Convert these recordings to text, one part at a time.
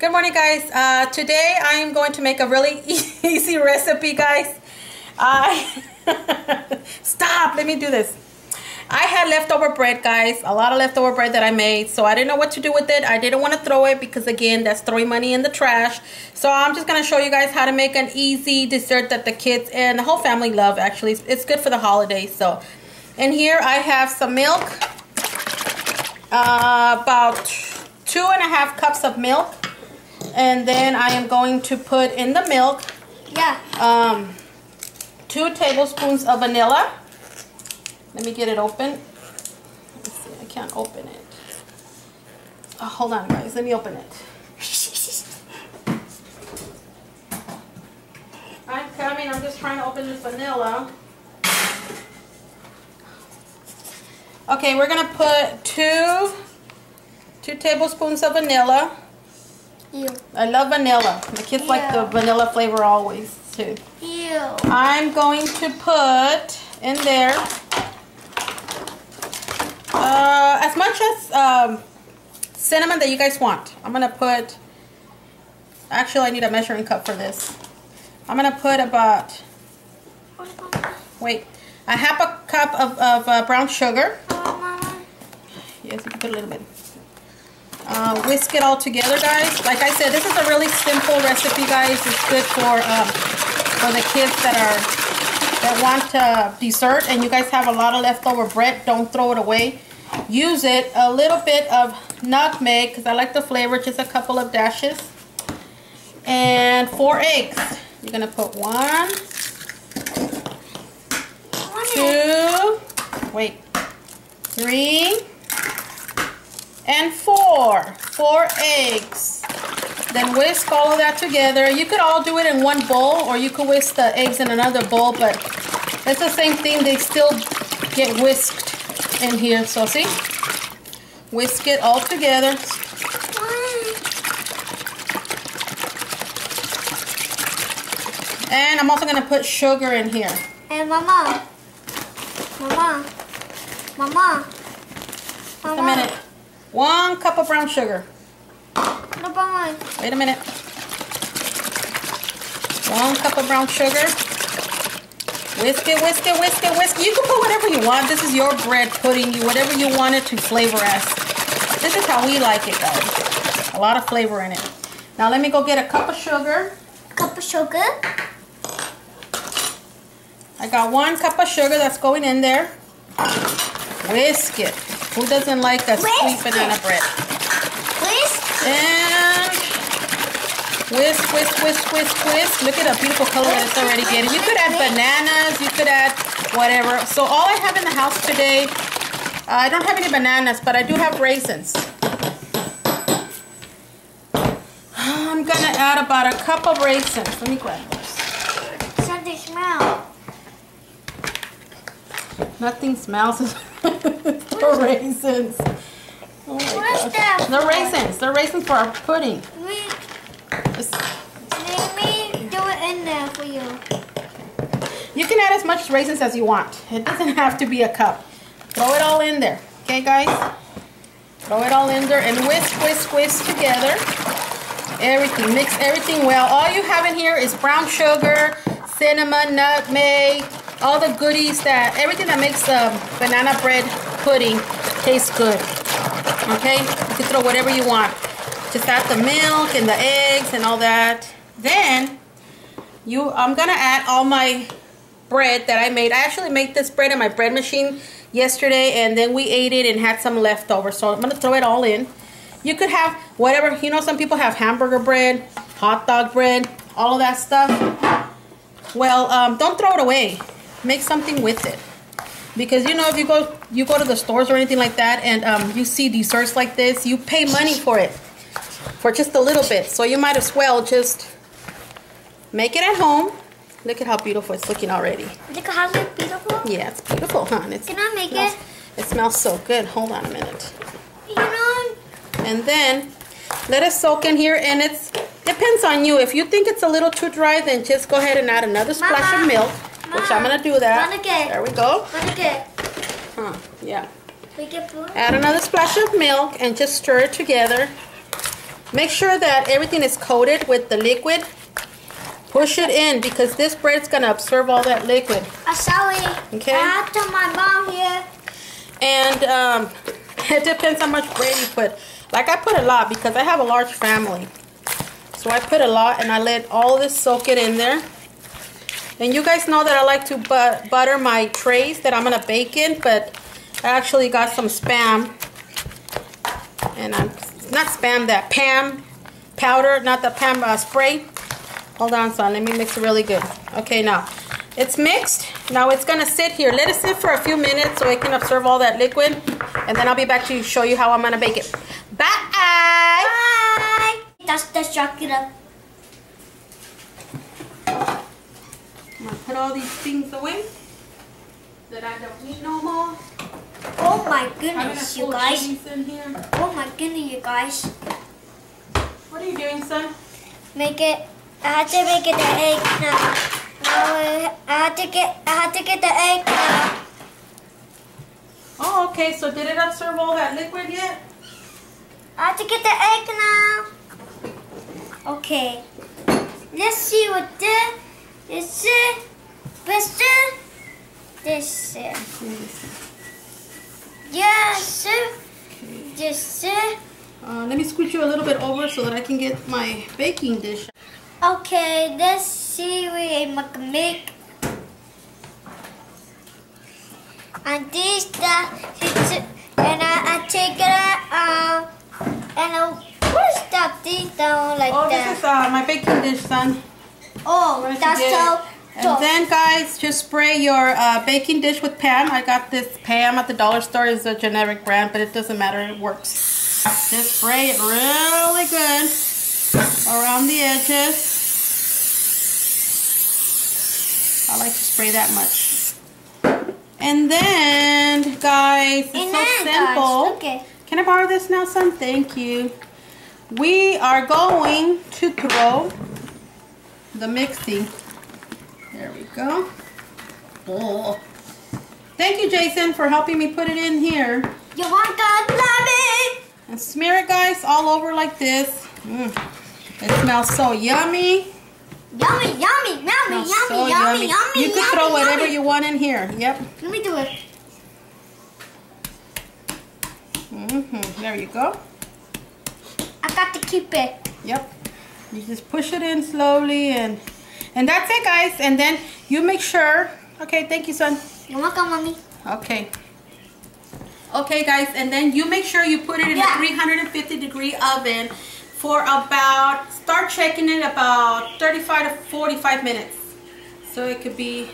Good morning, guys. Today I am going to make a really easy recipe, guys. Stop, let me do this. I had leftover bread, guys, a lot of leftover bread that I made, so I didn't know what to do with it. I didn't want to throw it because, again, that's throwing money in the trash. So I'm just going to show you guys how to make an easy dessert that the kids and the whole family love, actually. It's good for the holidays. So in here I have some milk, about 2.5 cups of milk. And then I am going to put in the milk 2 tablespoons of vanilla. Let me get it open. Let's see, I can't open it. Oh, hold on, guys. Let me open it. I'm coming. I'm just trying to open this vanilla. Okay, we're going to put 2 tablespoons of vanilla. Ew. I love vanilla. The kids like the vanilla flavor always, too. Ew. I'm going to put in there as much as cinnamon that you guys want. I'm going to put, actually I need a measuring cup for this. I'm going to put about, a half a cup of brown sugar. Yes, you can put a little bit. Whisk it all together, guys. Like I said, this is a really simple recipe, guys. It's good for the kids that want dessert, and you guys have a lot of leftover bread. Don't throw it away. Use it. A little bit of nutmeg because I like the flavor. Just a couple of dashes, and 4 eggs. You're gonna put 1, 2, 3. And 4 eggs. Then whisk all of that together. You could all do it in one bowl, or you could whisk the eggs in another bowl, but it's the same thing. They still get whisked in here. So see? Whisk it all together. And I'm also going to put sugar in here. And Mama. Just a minute. 1 cup of brown sugar. No, Mama. Wait a minute. 1 cup of brown sugar. Whisk it, whisk it, whisk it, whisk it. You can put whatever you want. This is your bread pudding. Whatever you want it to flavor as. This is how we like it, guys. A lot of flavor in it. Now let me go get a cup of sugar. Cup of sugar. I got 1 cup of sugar that's going in there. Whisk it. Who doesn't like a sweet banana bread? Whisk. And whisk, whisk, whisk, whisk, whisk. Look at the beautiful color that it's already getting. You could add bananas. You could add whatever. So all I have in the house today, I don't have any bananas, but I do have raisins. I'm going to add about a cup of raisins. Let me grab those. Something smells. Nothing smells. The raisins. Oh my gosh. That the raisins. The raisins for our pudding. Let me do it in there for you. You can add as much raisins as you want. It doesn't have to be a cup. Throw it all in there. Okay, guys? Throw it all in there and whisk, whisk, whisk together. Everything. Mix everything well. All you have in here is brown sugar, cinnamon, nutmeg, all the goodies everything that makes banana bread pudding taste good. Okay? You can throw whatever you want. Just add the milk and the eggs and all that. Then, I'm going to add all my bread that I made. I actually made this bread in my bread machine yesterday, and then we ate it and had some leftover. So I'm going to throw it all in. You could have whatever, some people have hamburger bread, hot dog bread, all of that stuff. Well, don't throw it away. Make something with it, because if you go to the stores or anything like that, and you see desserts like this, you pay money for it for just a little bit. So you might as well just make it at home. Look at how beautiful it's looking already. Look how beautiful. Yeah, it's beautiful, huh? Can I make it? It smells so good. Hold on a minute. You And then let it soak in here, and it depends on you. If you think it's a little too dry, then just go ahead and add another splash of milk. Which I'm going to do that. There we go. Yeah. Add another splash of milk and just stir it together. Make sure that everything is coated with the liquid. Push it in because this bread's gonna absorb all that liquid. Sorry. Okay. I have to my mom here. And it depends how much bread you put. Like I put a lot because I have a large family. So I put a lot and I let all this soak it in there. And you guys know that I like to butter my trays that I'm gonna bake in, but I actually got some Spam. And I'm not Spam, that Pam powder, not the Pam spray. Hold on, son, let me mix it really good. Okay, now it's mixed. Now it's gonna sit here. Let it sit for a few minutes so it can absorb all that liquid. And then I'll be back to show you how I'm gonna bake it. Bye! Bye! That's the chocolate. I'm gonna put all these things away that I don't need no more. Oh my goodness, you guys. In here. Oh my goodness, you guys. What are you doing, son? Make it. I had to make it the egg now. Now I had to get the egg now. Oh, okay. So did it absorb all that liquid yet? I have to get the egg now. Okay. Let's see what this is. This is. Yes, sir. Yes, sir. Let me scoot you a little bit over so that I can get my baking dish. Okay, let's see what we make. And this and I take it out. And I push that thing down like that. Oh, this is my baking dish, son. Oh, that's so. And then, guys, just spray your baking dish with Pam. I got this Pam at the dollar store. It's a generic brand, but it doesn't matter. It works. Just spray it really good around the edges. I like to spray that much. And then, guys, it's so simple. Okay. Can I borrow this now, son? Thank you. We are going to throw the mixing. There we go. Oh. Thank you, Jason, for helping me put it in here. You want that, Mommy? And smear it, guys, all over like this. It smells so yummy. Yummy, yummy, yummy, So yummy, yummy. You can throw whatever you want in here. Yep. Let me do it. There you go. I got to keep it. Yep. You just push it in slowly and that's it, guys. And then you make sure. Okay, thank you, son. You're welcome, Mommy. Okay. Okay, guys, and then you make sure you put it in a 350-degree oven for about, start checking it about 35 to 45 minutes. So it could be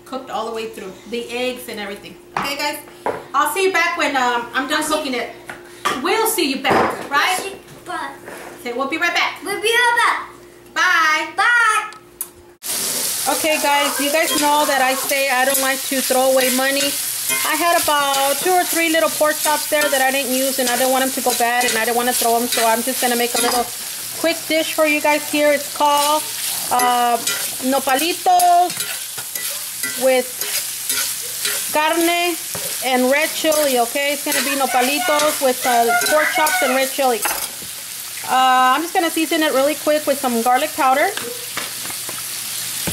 cooked all the way through. The eggs and everything. Okay, guys? I'll see you back when I'm done cooking it. We'll see you back, right? Say, we'll be right back. We'll be right back. Bye. Bye. Okay, guys, you guys know that I say I don't like to throw away money. I had about 2 or 3 little pork chops there that I didn't use, and I didn't want them to go bad, and I didn't want to throw them, so I'm just going to make a little quick dish for you guys here. It's called nopalitos with carne and red chili, okay? It's going to be nopalitos with pork chops and red chili. I'm just going to season it really quick with some garlic powder.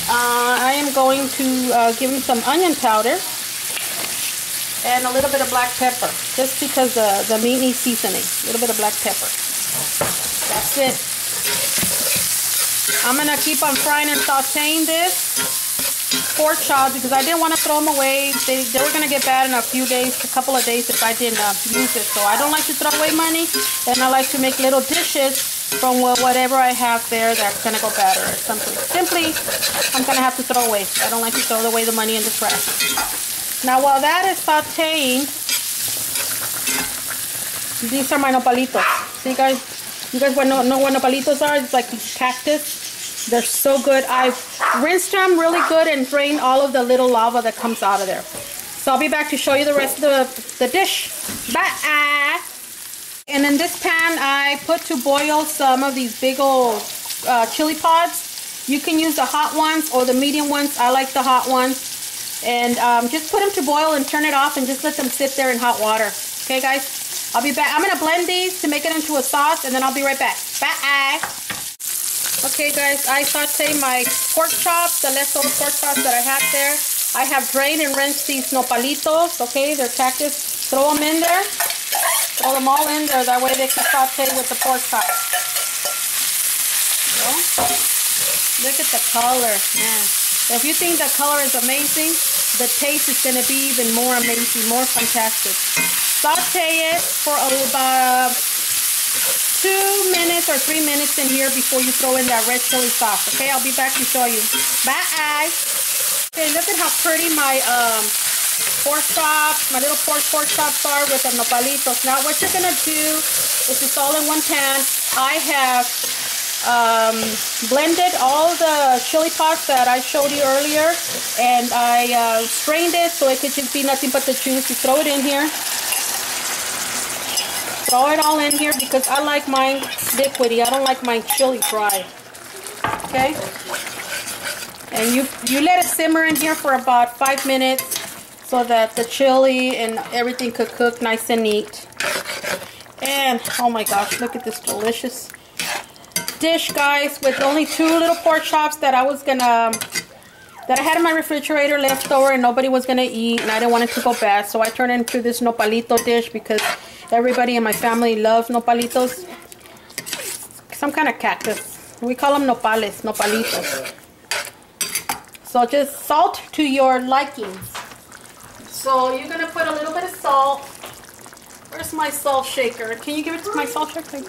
I am going to give him some onion powder and a little bit of black pepper, just because the meat needs seasoning. A little bit of black pepper. That's it. I'm going to keep on frying and sauteing this pork chops because I didn't want to throw them away. They were going to get bad in a few days, a couple of days if I didn't use it. So I don't like to throw away money, and I like to make little dishes from whatever I have there that's going to go bad or something. Simply, I'm going to have to throw away. I don't like to throw away the money in the trash. Now, while that is sauteing, these are my nopalitos. See, guys? You guys know what nopalitos are? It's like these cactus. They're so good. I've rinsed them really good and drained all of the little lava that comes out of there. So I'll be back to show you the rest of the dish. Bye! And in this pan, I put to boil some of these big old chili pods. You can use the hot ones or the medium ones. I like the hot ones. And just put them to boil and turn it off and just let them sit there in hot water. Okay, guys? I'll be back. I'm going to blend these to make it into a sauce, and then I'll be right back. Bye. Okay, guys, I sauteed my pork chops, the leftover pork chops that I had there. I have drained and rinsed these nopalitos, okay? They're cactus. Throw them in there. Throw them all in there. That way they can saute with the pork chops. Look at the color, man. If you think the color is amazing, the taste is going to be even more amazing, more fantastic. Saute it for about 2 minutes or 3 minutes in here before you throw in that red chili sauce. Okay, I'll be back to show you. Bye. Okay, look at how pretty my pork chops, my little pork chops are with the nopalitos. Now what you're gonna do is it's all in one pan. I have blended all the chili pods that I showed you earlier, and I strained it so it could just be nothing but the juice. You throw it in here. Throw it all in here because I like mine liquidy. I don't like mine chili dry. Okay? And you let it simmer in here for about 5 minutes so that the chili and everything could cook nice and neat. And oh my gosh, look at this delicious dish, guys, with only 2 little pork chops that I had in my refrigerator left over and nobody was gonna eat, and I didn't want it to go bad, so I turned it into this nopalito dish because everybody in my family loves nopalitos. Some kind of cactus. We call them nopales, nopalitos. So just salt to your likings. So you're gonna put a little bit of salt. Where's my salt shaker? Can you give it to my salt shaker?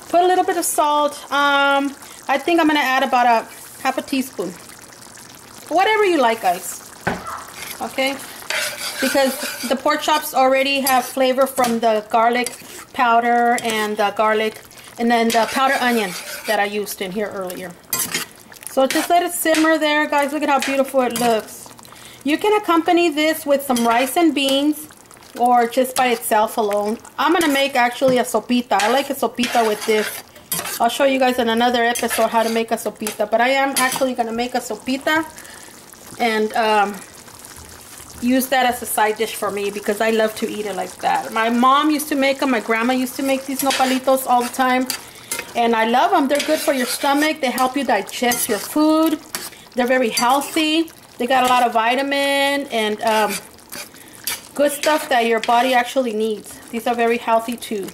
Put a little bit of salt. I think I'm gonna add about a half a teaspoon. Whatever you like, guys. Okay? Because the pork chops already have flavor from the garlic powder and the garlic, and then the powdered onion that I used in here earlier. So just let it simmer there, guys. Look at how beautiful it looks. You can accompany this with some rice and beans, or just by itself alone. I'm gonna make actually a sopita. I like a sopita with this. I'll show you guys in another episode how to make a sopita, but I am actually gonna make a sopita and use that as a side dish for me because I love to eat it like that. My mom used to make them. My grandma used to make these nopalitos all the time, and I love them. They're good for your stomach. They help you digest your food. They're very healthy. They got a lot of vitamin and good stuff that your body actually needs. These are very healthy to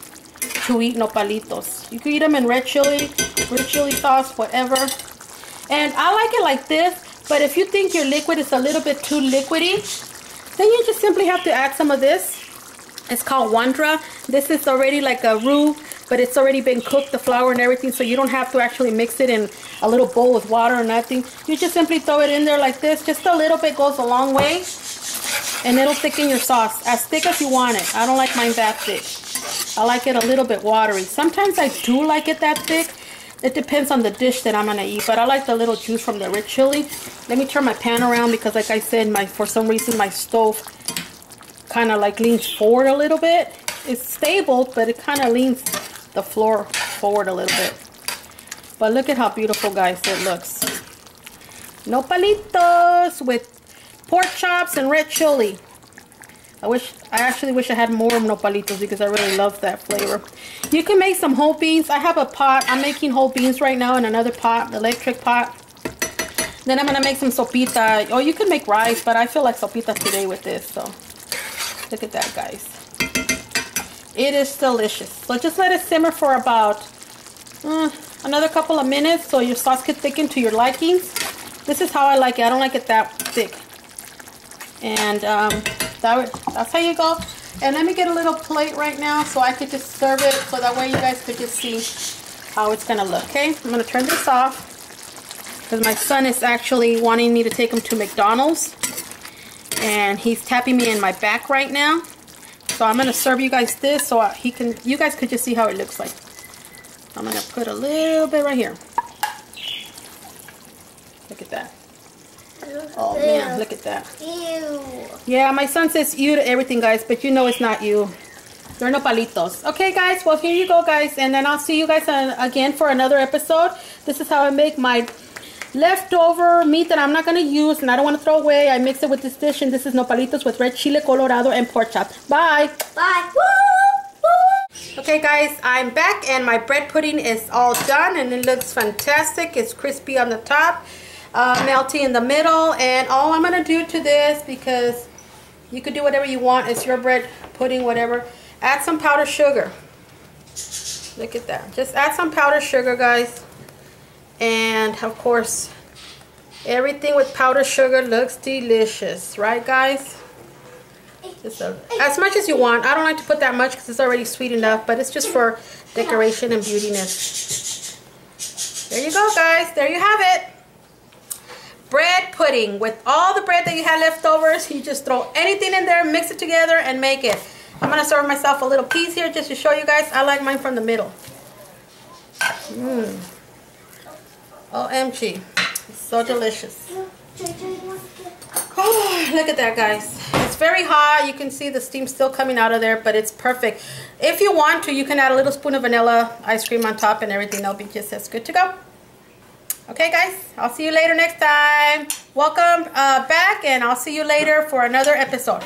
eat nopalitos. You can eat them in red chili sauce, whatever. And I like it like this. But if you think your liquid is a little bit too liquidy, then you just simply have to add some of this. It's called wandra. This is already like a roux, but it's already been cooked, the flour and everything, so you don't have to actually mix it in a little bowl with water or nothing. You just simply throw it in there like this. Just a little bit goes a long way, and it'll thicken your sauce as thick as you want it. I don't like mine that thick. I like it a little bit watery. Sometimes I do like it that thick. It depends on the dish that I'm gonna eat, but I like the little juice from the red chili. Let me turn my pan around because, like I said, for some reason my stove kind of like leans forward a little bit. It's stable, but it kind of leans the floor forward a little bit. But look at how beautiful, guys, it looks. Nopalitos with pork chops and red chili. I actually wish I had more nopalitos because I really love that flavor. You can make some whole beans. I have a pot. I'm making whole beans right now in another pot, electric pot. Then I'm going to make some sopita. Or you can make rice, but I feel like sopita today with this. So look at that, guys. It is delicious. So just let it simmer for about another couple of minutes so your sauce can thicken to your likings. This is how I like it. I don't like it that thick. And that's how you go. And let me get a little plate right now so I could just serve it so that way you guys could just see how it's gonna look. Okay, I'm gonna turn this off because my son is actually wanting me to take him to McDonald's, and he's tapping me in my back right now. So I'm gonna serve you guys this so you guys could just see how it looks like. I'm gonna put a little bit right here. Look at that. Oh man, look at that. Ew. Yeah, my son says ew to everything, guys, but you know it's not you. They're nopalitos. Okay, guys, well, here you go, guys, and then I'll see you guys again for another episode. This is how I make my leftover meat that I'm not going to use and I don't want to throw away. I mix it with this dish, and this is nopalitos with red chile colorado and pork chop. Bye. Bye. Woo! Woo! Okay guys, I'm back and my bread pudding is all done and it looks fantastic. It's crispy on the top, melty in the middle, and all I'm gonna do to this, because you could do whatever you want, it's your bread pudding, whatever, add some powdered sugar. Look at that. Just add some powdered sugar, guys. And of course, everything with powdered sugar looks delicious, right guys? Just as much as you want. I don't like to put that much because it's already sweet enough, but it's just for decoration and beautiness. There you go, guys. There you have it. Bread pudding with all the bread that you had leftovers. You just throw anything in there, mix it together, and make it. I'm going to serve myself a little piece here just to show you guys. I like mine from the middle. OMG. It's so delicious. Oh, look at that, guys. It's very hot. You can see the steam still coming out of there, but it's perfect. If you want to, you can add a little spoon of vanilla ice cream on top and everything. That'll be just as good to go. Okay, guys. I'll see you later next time. Welcome back, and I'll see you later for another episode.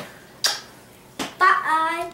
Bye.